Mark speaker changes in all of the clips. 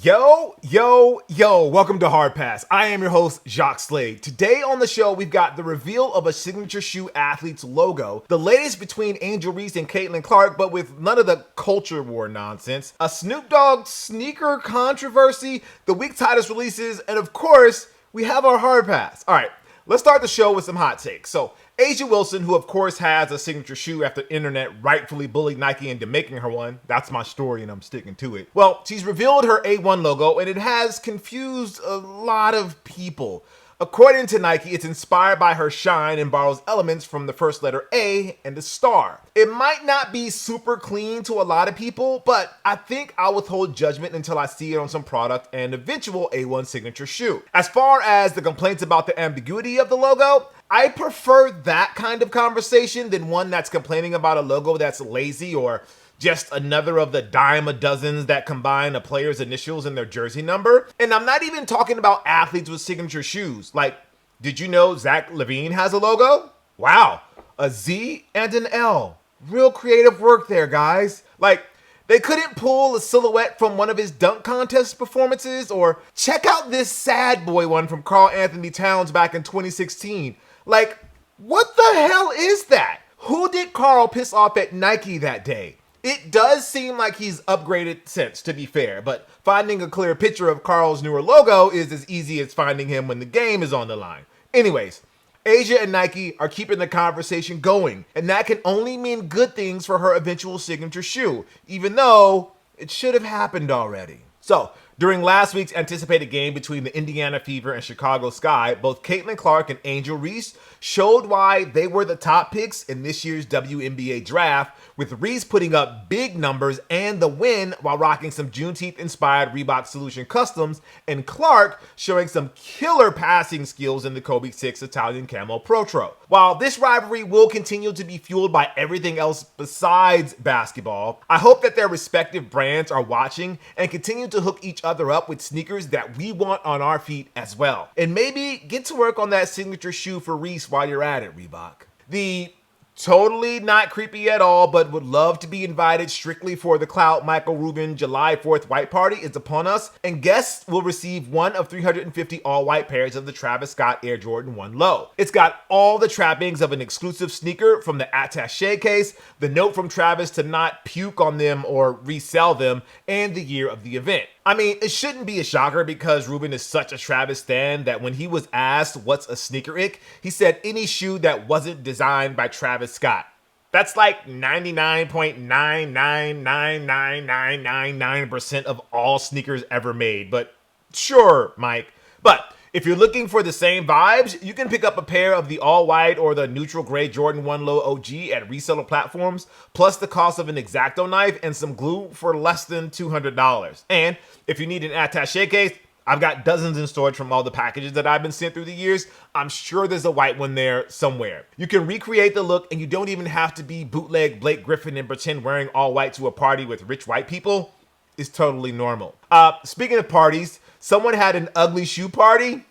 Speaker 1: Yo, welcome to Hard Pass. I am your host, Jacques Slade. Today on the show, we've got the reveal of a signature shoe athlete's logo, the latest between Angel Reese and Caitlin Clark, but with none of the culture war nonsense, a Snoop Dogg sneaker controversy, the week titles releases, and of course, we have our Hard Pass. All right, let's start the show with some hot takes. So, A'ja Wilson, who of course has a signature shoe after the internet rightfully bullied Nike into making her one. That's my story and I'm sticking to it. Well, she's revealed her A1 logo and it has confused a lot of people. According to Nike, it's inspired by her shine and borrows elements from the first letter A and the star. It might not be super clean to a lot of people, but I think I'll withhold judgment until I see it on some product and eventual A1 signature shoe. As far as the complaints about the ambiguity of the logo, I prefer that kind of conversation than one that's complaining about a logo that's lazy or just another of the dime a dozens that combine a player's initials and their jersey number. And I'm not even talking about athletes with signature shoes. Like, did you know Zach LaVine has a logo? Wow, a Z and an L. Real creative work there, guys. Like, they couldn't pull a silhouette from one of his dunk contest performances, or check out this sad boy one from Karl Anthony Towns back in 2016. Like, what the hell is that? Who did Karl piss off at Nike that day? It does seem like he's upgraded since, to be fair, but finding a clear picture of Karl's newer logo is as easy as finding him when the game is on the line. Anyways, A'ja and Nike are keeping the conversation going, and that can only mean good things for her eventual signature shoe, even though it should have happened already. So, during last week's anticipated game between the Indiana Fever and Chicago Sky, both Caitlin Clark and Angel Reese showed why they were the top picks in this year's WNBA draft, with Reese putting up big numbers and the win while rocking some Juneteenth-inspired Reebok Solution customs, and Clark showing some killer passing skills in the Kobe 6 Italian Camo Protro. While this rivalry will continue to be fueled by everything else besides basketball, I hope that their respective brands are watching and continue to hook each other up with sneakers that we want on our feet as well. And maybe get to work on that signature shoe for Reese while you're at it, Reebok. The totally not creepy at all, but would love to be invited strictly for the clout Michael Rubin July 4th white party is upon us, and guests will receive one of 350 all-white pairs of the Travis Scott Air Jordan 1 Low. It's got all the trappings of an exclusive sneaker, from the attaché case, the note from Travis to not puke on them or resell them, and the year of the event. I mean, it shouldn't be a shocker because Rubin is such a Travis stan that when he was asked what's a sneaker ick, he said any shoe that wasn't designed by Travis Scott. That's like 99.999999% of all sneakers ever made, but sure, Mike. But if you're looking for the same vibes, you can pick up a pair of the all-white or the neutral gray Jordan 1 Low OG at reseller platforms, plus the cost of an X-Acto knife and some glue for less than $200. And if you need an attaché case, I've got dozens in storage from all the packages that I've been sent through the years. I'm sure there's a white one there somewhere. You can recreate the look and you don't even have to be bootleg Blake Griffin and pretend wearing all white to a party with rich white people. It's totally normal. Speaking of parties, someone had an ugly shoe party,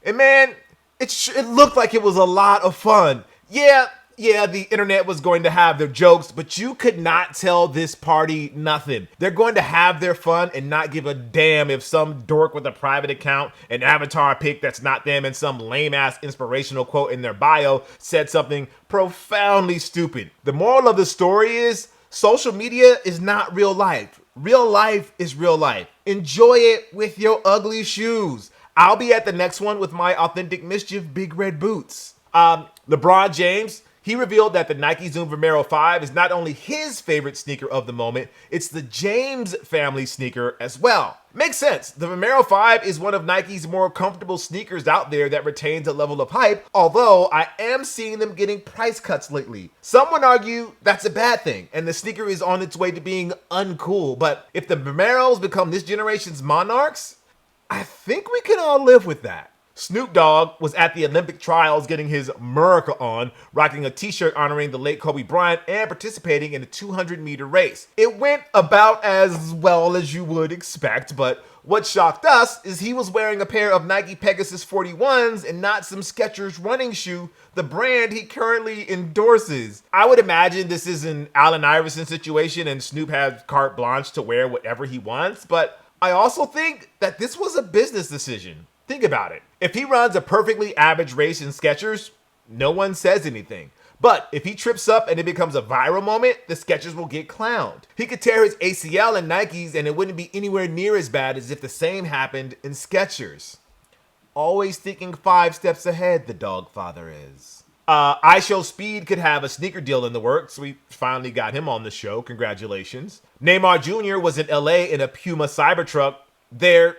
Speaker 1: and man, it looked like it was a lot of fun. Yeah, the internet was going to have their jokes, but you could not tell this party nothing. They're going to have their fun and not give a damn if some dork with a private account, an avatar pic that's not them, and some lame-ass inspirational quote in their bio said something profoundly stupid. The moral of the story is, social media is not real life. Real life is real life. Enjoy it with your ugly shoes. I'll be at the next one with my Authentic Mischief big red boots. LeBron James, he revealed that the Nike Zoom Vomero 5 is not only his favorite sneaker of the moment, it's the James family sneaker as well. Makes sense. The Vomero 5 is one of Nike's more comfortable sneakers out there that retains a level of hype, although I am seeing them getting price cuts lately. Some would argue that's a bad thing, and the sneaker is on its way to being uncool, but if the Vomeros become this generation's monarchs, I think we can all live with that. Snoop Dogg was at the Olympic trials getting his Murica on, rocking a t-shirt honoring the late Kobe Bryant and participating in a 200-meter race. It went about as well as you would expect, but what shocked us is he was wearing a pair of Nike Pegasus 41s and not some Skechers running shoe, the brand he currently endorses. I would imagine this is an Allen Iverson situation and Snoop has carte blanche to wear whatever he wants, but I also think that this was a business decision. Think about it. If he runs a perfectly average race in Skechers, no one says anything. But if he trips up and it becomes a viral moment, the Skechers will get clowned. He could tear his ACL in Nikes and it wouldn't be anywhere near as bad as if the same happened in Skechers. Always thinking 5 steps ahead, the dog father is. I Show Speed could have a sneaker deal in the works. We finally got him on the show. Congratulations. Neymar Jr. was in LA in a Pewma Cybertruck. There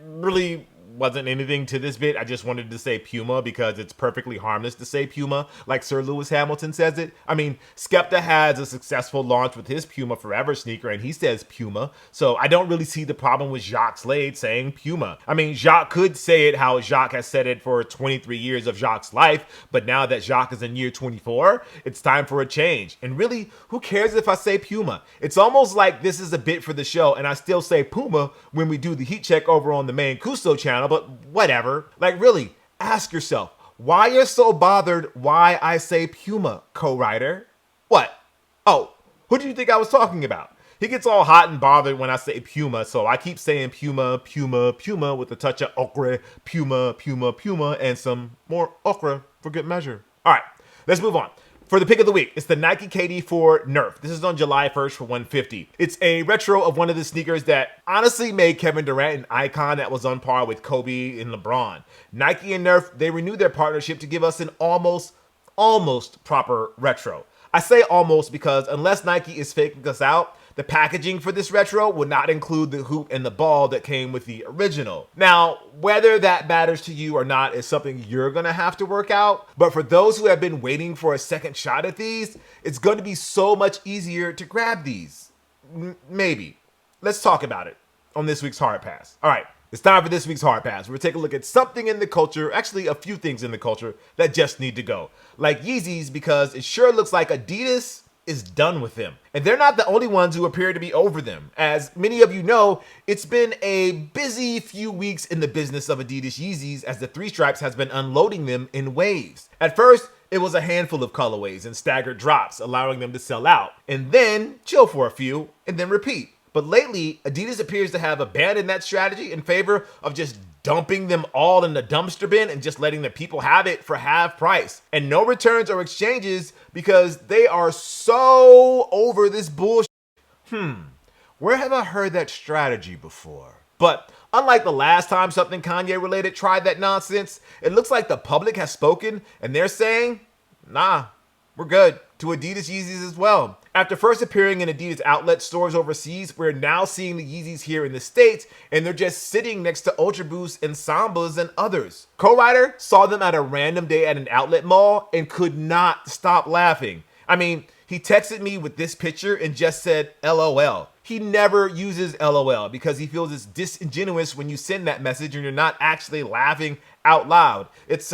Speaker 1: really wasn't anything to this bit. I just wanted to say Pewma because it's perfectly harmless to say Pewma, like Sir Lewis Hamilton says it. I mean, Skepta has a successful launch with his Pewma Forever sneaker, and he says Pewma, so I don't really see the problem with Jacques Slade saying Pewma. I mean, Jacques could say it how Jacques has said it for 23 years of Jacques' life, but now that Jacques is in year 24, it's time for a change. And really, who cares if I say Pewma? It's almost like this is a bit for the show, and I still say Puma when we do the heat check over on the main Kuso channel, but whatever. Like, really, ask yourself, why you're so bothered why I say Pewma, co-writer? What? Oh, who do you think I was talking about? He gets all hot and bothered when I say Pewma, so I keep saying Pewma, Pewma, Pewma with a touch of okra, Pewma, Pewma, Pewma, and some more okra for good measure. All right, let's move on. For the pick of the week, it's the Nike KD4 Nerf. This is on July 1st for $150. It's a retro of one of the sneakers that honestly made Kevin Durant an icon that was on par with Kobe and LeBron. Nike and Nerf, they renewed their partnership to give us an almost proper retro. I say almost because unless Nike is faking us out, the packaging for this retro would not include the hoop and the ball that came with the original. Now, whether that matters to you or not is something you're gonna have to work out, but for those who have been waiting for a second shot at these, it's going to be so much easier to grab these. Maybe. Let's talk about it on this week's Hard Pass. All right, it's time for this week's Hard Pass. We're taking a look at something in the culture, actually a few things in the culture that just need to go. Like Yeezys, because it sure looks like Adidas is done with them. And they're not the only ones who appear to be over them. As many of you know, it's been a busy few weeks in the business of Adidas Yeezys as the Three Stripes has been unloading them in waves. At first, it was a handful of colorways and staggered drops, allowing them to sell out, and then chill for a few, and then repeat. But lately, Adidas appears to have abandoned that strategy in favor of just dumping them all in the dumpster bin and just letting the people have it for half price. And no returns or exchanges because they are so over this bullshit. Where have I heard that strategy before? But unlike the last time something Kanye related tried that nonsense, it looks like the public has spoken and they're saying, nah, we're good, to Adidas Yeezys as well. After first appearing in Adidas outlet stores overseas, we're now seeing the Yeezys here in the States, and they're just sitting next to Ultra Boost and Sambas and others. Co-writer saw them at a random day at an outlet mall and could not stop laughing. I mean, he texted me with this picture and just said LOL. He never uses LOL because he feels it's disingenuous when you send that message and you're not actually laughing out loud. It's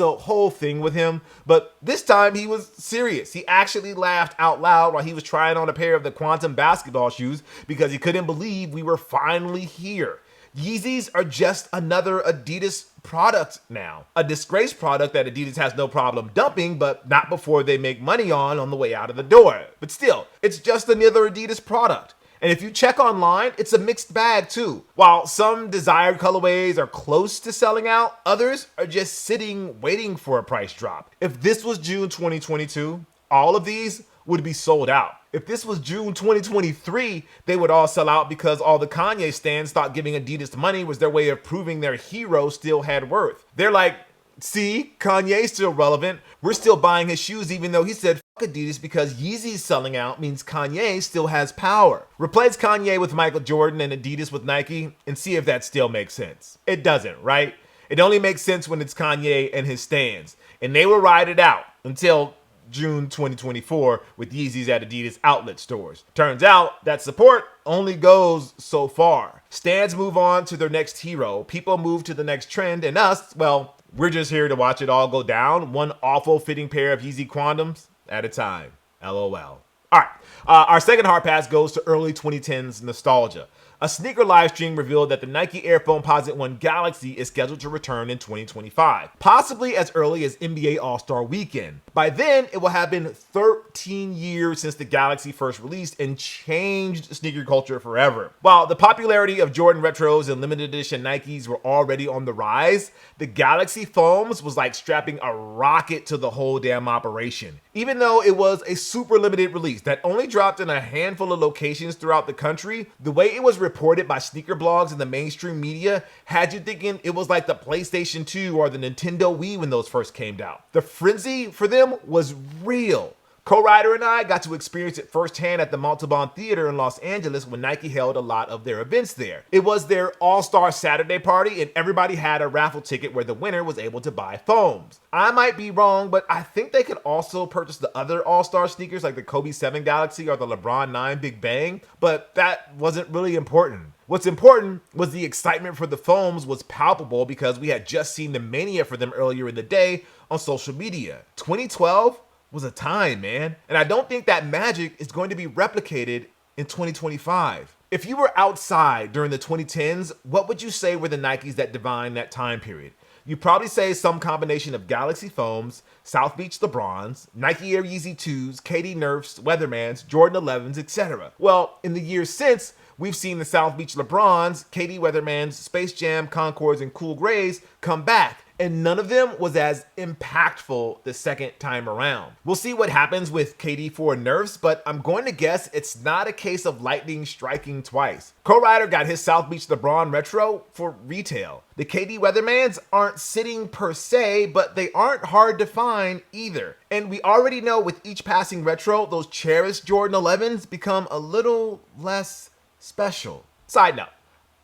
Speaker 1: a whole thing with him, but this time he was serious. He actually laughed out loud while he was trying on a pair of the Quantum basketball shoes because he couldn't believe we were finally here. Yeezys are just another Adidas product now. A disgraced product that Adidas has no problem dumping, but not before they make money on the way out of the door. But still, it's just another Adidas product. And if you check online, it's a mixed bag too. While some desired colorways are close to selling out, others are just sitting waiting for a price drop. If this was June 2022, all of these would be sold out. If this was June 2023, they would all sell out because all the Kanye stans thought giving Adidas money was their way of proving their hero still had worth. They're like, see, Kanye's still relevant. We're still buying his shoes even though he said fuck Adidas because Yeezy's selling out means Kanye still has power. Replace Kanye with Michael Jordan and Adidas with Nike and see if that still makes sense. It doesn't, right? It only makes sense when it's Kanye and his stans. And they will ride it out until June 2024 with Yeezys at Adidas outlet stores. Turns out that support only goes so far. Stans move on to their next hero. People move to the next trend and us, well, we're just here to watch it all go down, one awful fitting pair of Yeezy Quantums at a time. LOL. All right, our second hard pass goes to early 2010s nostalgia. A sneaker live stream revealed that the Nike Air Foamposite 1 Galaxy is scheduled to return in 2025, possibly as early as NBA All-Star Weekend. By then, it will have been 13 years since the Galaxy first released and changed sneaker culture forever. While the popularity of Jordan Retros and limited edition Nikes were already on the rise, the Galaxy Foams was like strapping a rocket to the whole damn operation. Even though it was a super limited release that only dropped in a handful of locations throughout the country, the way it was reported by sneaker blogs and the mainstream media had you thinking it was like the PlayStation 2 or the Nintendo Wii when those first came out. The frenzy for them was real. Co-Rider and I got to experience it firsthand at the Montalban Theater in Los Angeles when Nike held a lot of their events there. It was their All-Star Saturday party and everybody had a raffle ticket where the winner was able to buy foams. I might be wrong, but I think they could also purchase the other All-Star sneakers like the Kobe 7 Galaxy or the LeBron 9 Big Bang, but that wasn't really important. What's important was the excitement for the foams was palpable because we had just seen the mania for them earlier in the day on social media. 2012 was a time, man. And I don't think that magic is going to be replicated in 2025. If you were outside during the 2010s, what would you say were the Nikes that define that time period? You'd probably say some combination of Galaxy Foams, South Beach LeBrons, Nike Air Yeezy 2s, KD Nerfs, Weathermans, Jordan 11s, etc. Well, in the years since, we've seen the South Beach LeBrons, KD Weathermans, Space Jam, Concords, and Cool Grays come back, and none of them was as impactful the second time around. We'll see what happens with KD4 Nerfs, but I'm going to guess it's not a case of lightning striking twice. Co-Rider got his South Beach LeBron Retro for retail. The KD Weathermans aren't sitting per se, but they aren't hard to find either. And we already know with each passing retro, those cherished Jordan 11s become a little less special. Side note,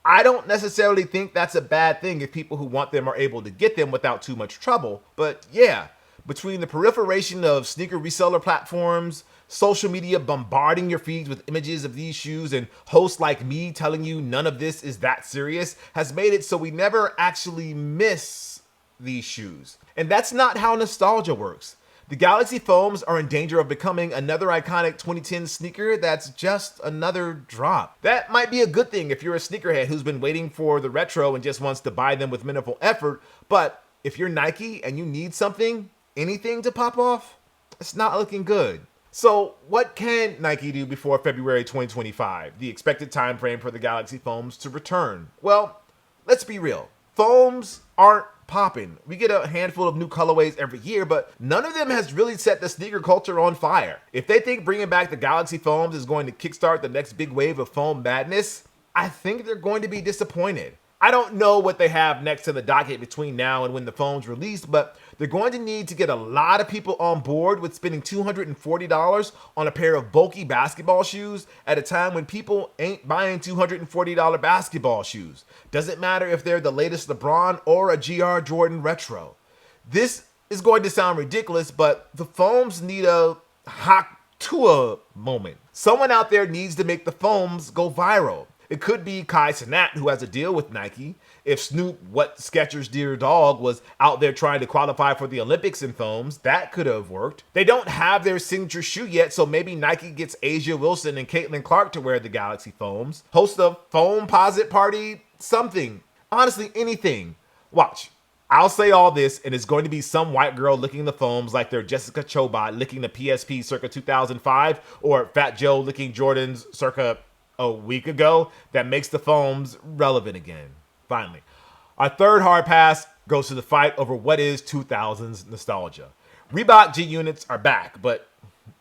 Speaker 1: I don't necessarily think that's a bad thing if people who want them are able to get them without too much trouble. But yeah, between the proliferation of sneaker reseller platforms, social media bombarding your feeds with images of these shoes, and hosts like me telling you none of this is that serious, has made it so we never actually miss these shoes. And that's not how nostalgia works. The Galaxy Foams are in danger of becoming another iconic 2010 sneaker that's just another drop. That might be a good thing if you're a sneakerhead who's been waiting for the retro and just wants to buy them with minimal effort, but if you're Nike and you need something, anything to pop off, it's not looking good. So what can Nike do before February 2025, the expected time frame for the Galaxy Foams to return? Well, let's be real. Foams aren't popping. We get a handful of new colorways every year, but none of them has really set the sneaker culture on fire. If they think bringing back the Galaxy Foams is going to kickstart the next big wave of foam madness, I think they're going to be disappointed. I don't know what they have next to the docket between now and when the phone's released, but they're going to need to get a lot of people on board with spending $240 on a pair of bulky basketball shoes at a time when people ain't buying $240 basketball shoes. Doesn't matter if they're the latest LeBron or a GR Jordan retro. This is going to sound ridiculous, but the foams need a Haktua moment. Someone out there needs to make the foams go viral. It could be Kai Cenat, who has a deal with Nike. If Snoop, what Skechers' dear dog, was out there trying to qualify for the Olympics in foams, that could have worked. They don't have their signature shoe yet, so maybe Nike gets Asia Wilson and Caitlin Clark to wear the Galaxy Foams. Host a Foamposite party, something. Honestly, anything. Watch. I'll say all this, and it's going to be some white girl licking the foams like they're Jessica Chobot licking the PSP circa 2005, or Fat Joe licking Jordans circa a week ago, that makes the foams relevant again. Finally, our third hard pass goes to the fight over what is 2000s nostalgia. Reebok G units are back, but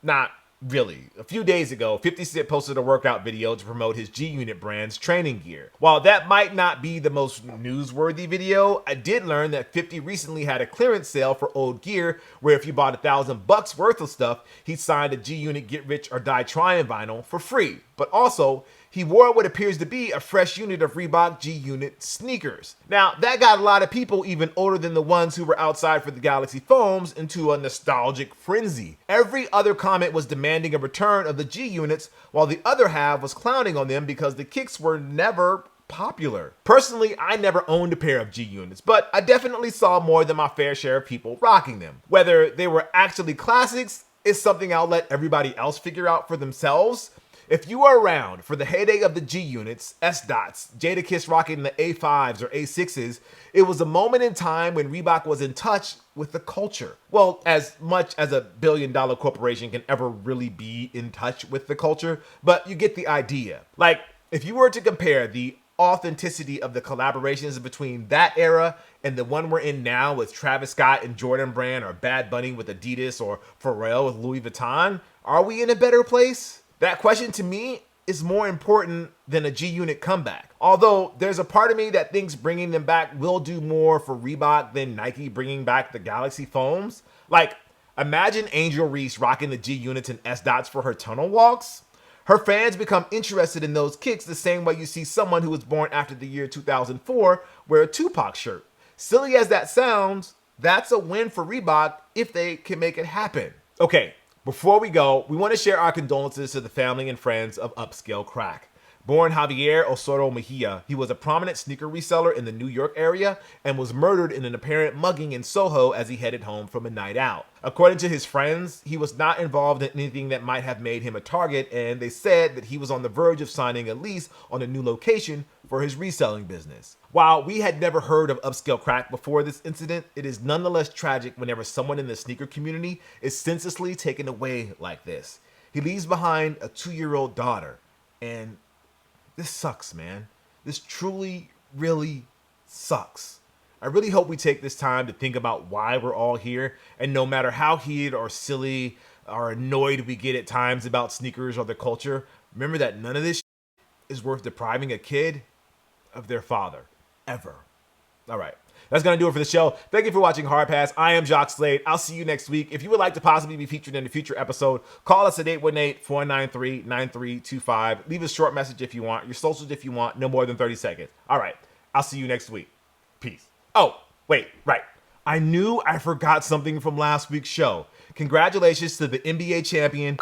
Speaker 1: not really. A few days ago, 50 Cent posted a workout video to promote his G Unit brand's training gear. While that might not be the most newsworthy video, I did learn that 50 recently had a clearance sale for old gear where if you bought $1,000 worth of stuff, he signed a G Unit Get Rich or Die Trying vinyl for free. But also, he wore what appears to be a fresh unit of Reebok G Unit sneakers. Now, that got a lot of people even older than the ones who were outside for the Galaxy Foams into a nostalgic frenzy. Every other comment was demanding a return of the G Units, while the other half was clowning on them because the kicks were never popular. Personally, I never owned a pair of G Units, but I definitely saw more than my fair share of people rocking them. Whether they were actually classics is something I'll let everybody else figure out for themselves. If you were around for the heyday of the G units, S dots, Jadakiss rocking the A5s or A6s, it was a moment in time when Reebok was in touch with the culture. Well, as much as a billion-dollar corporation can ever really be in touch with the culture, but you get the idea. Like, if you were to compare the authenticity of the collaborations between that era and the one we're in now with Travis Scott and Jordan Brand, or Bad Bunny with Adidas, or Pharrell with Louis Vuitton, are we in a better place? That question to me is more important than a G-Unit comeback. Although there's a part of me that thinks bringing them back will do more for Reebok than Nike bringing back the Galaxy foams. Like, imagine Angel Reese rocking the G-Units and S dots for her tunnel walks. Her fans become interested in those kicks the same way you see someone who was born after the year 2004 wear a Tupac shirt. Silly as that sounds, that's a win for Reebok if they can make it happen. Okay, before we go, we want to share our condolences to the family and friends of Upscale Cracc. Born Javier Osorio Mejia, he was a prominent sneaker reseller in the New York area and was murdered in an apparent mugging in Soho as he headed home from a night out. According to his friends, he was not involved in anything that might have made him a target, and they said that he was on the verge of signing a lease on a new location for his reselling business. While we had never heard of Upscale Cracc before this incident, it is nonetheless tragic whenever someone in the sneaker community is senselessly taken away like this. He leaves behind a 2-year-old daughter, and this sucks, man. This truly, really sucks. I really hope we take this time to think about why we're all here, and no matter how heated or silly or annoyed we get at times about sneakers or the culture, remember that none of this is worth depriving a kid of their father, ever. All right. That's going to do it for the show. Thank you for watching Hard Pass. I am Jock Slade. I'll see you next week. If you would like to possibly be featured in a future episode, call us at 818-493-9325. Leave a short message if you want, your socials if you want, no more than 30 seconds. All right. I'll see you next week. Peace. Oh, wait, right. I knew I forgot something from last week's show. Congratulations to the NBA champion,